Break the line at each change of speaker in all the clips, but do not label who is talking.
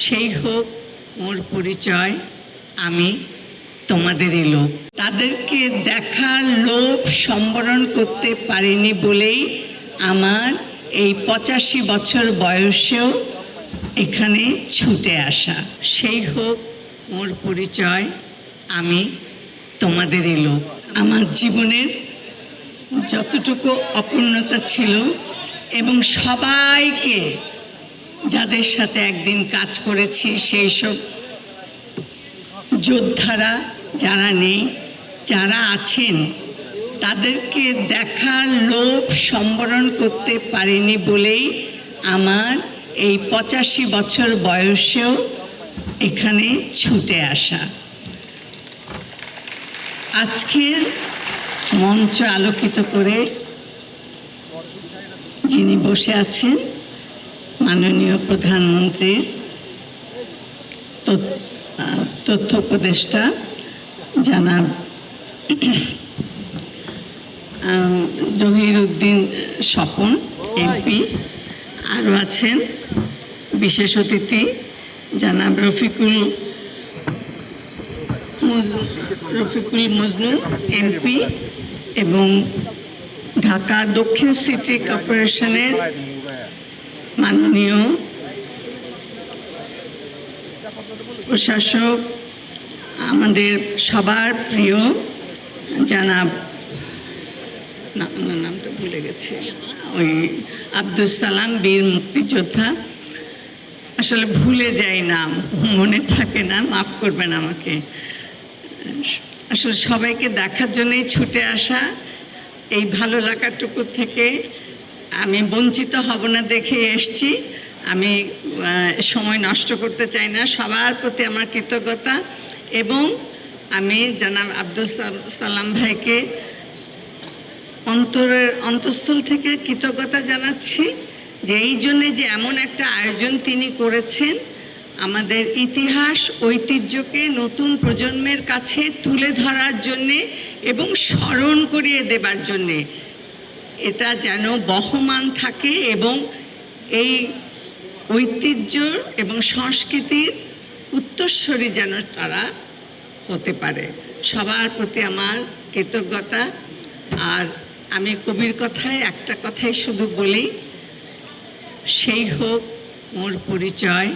সেই হোক মোর পরিচয়, আমি তোমাদেরই লোক। তাদেরকে দেখার লোভ সম্বরণ করতে পারিনি বলেই আমার এই 85 বছর বয়সেও এখানে ছুটে আসা। সেই হোক মোর পরিচয়, আমি তোমাদেরই লোক। আমার জীবনের যতটুকু অপূর্ণতা ছিল এবং সবাইকে যাদের সাথে একদিন কাজ করেছি সেই সব যোদ্ধারা যারা নেই, যারা আছেন, তাদেরকে দেখার লোভ সম্বরণ করতে পারিনি বলেই আমার এই 85 বছর বয়সেও এখানে ছুটে আসা। আজকের মঞ্চ আলোকিত করে যিনি বসে আছেন মাননীয় প্রধানমন্ত্রীর তথ্য উপদেষ্টা জনাব জহিরুদ্দিন স্বপন এমপি, আরও আছেন বিশেষ অতিথি জনাব রফিকুল মজনু এমপি এবং ঢাকা দক্ষিণ সিটি কর্পোরেশনের মাননীয় প্রশাসক, আমাদের সবার প্রিয় জনাব, নামটা ভুলে গেছি, ওই আব্দুল সালাম, বীর মুক্তিযোদ্ধা। আসলে ভুলে যাই, নাম মনে থাকে না, মাফ করবেন আমাকে। আসলে সবাইকে দেখার জন্যই ছুটে আসা। এই ভালো লাগাটুকু থেকে আমি বঞ্চিত হব না দেখে এসছি। আমি সময় নষ্ট করতে চাই না। সবার প্রতি আমার কৃতজ্ঞতা এবং আমি জনাব আব্দুল সালাম ভাইকে অন্তঃস্থল থেকে কৃতজ্ঞতা জানাচ্ছি যে এই জন্যে যে এমন একটা আয়োজন তিনি করেছেন, আমাদের ইতিহাস ঐতিহ্যকে নতুন প্রজন্মের কাছে তুলে ধরার জন্যে এবং স্মরণ করিয়ে দেবার জন্যে, এটা যেন বহমান থাকে এবং এই ঐতিহ্য এবং সংস্কৃতির উত্তরসূরি যেন তারা হতে পারে। সবার প্রতি আমার কৃতজ্ঞতা। আর আমি কবির কথায় একটা কথাই শুধু বলি, সেই হোক মোর পরিচয়,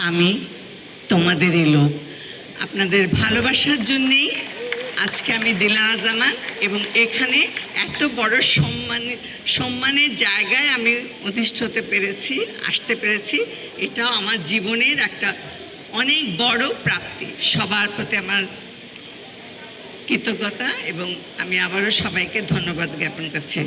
আমি তোমাদেরই লোক। আপনাদের ভালোবাসার জন্যেই আজকে আমি দিলারা জামান এবং এখানে এত বড় সম্মানের জায়গায় আমি অধিষ্ঠ হতে পেরেছি, আসতে পেরেছি। এটাও আমার জীবনের একটা অনেক বড় প্রাপ্তি। সবার প্রতি আমার কৃতজ্ঞতা এবং আমি আবারও সবাইকে ধন্যবাদ জ্ঞাপন করছি।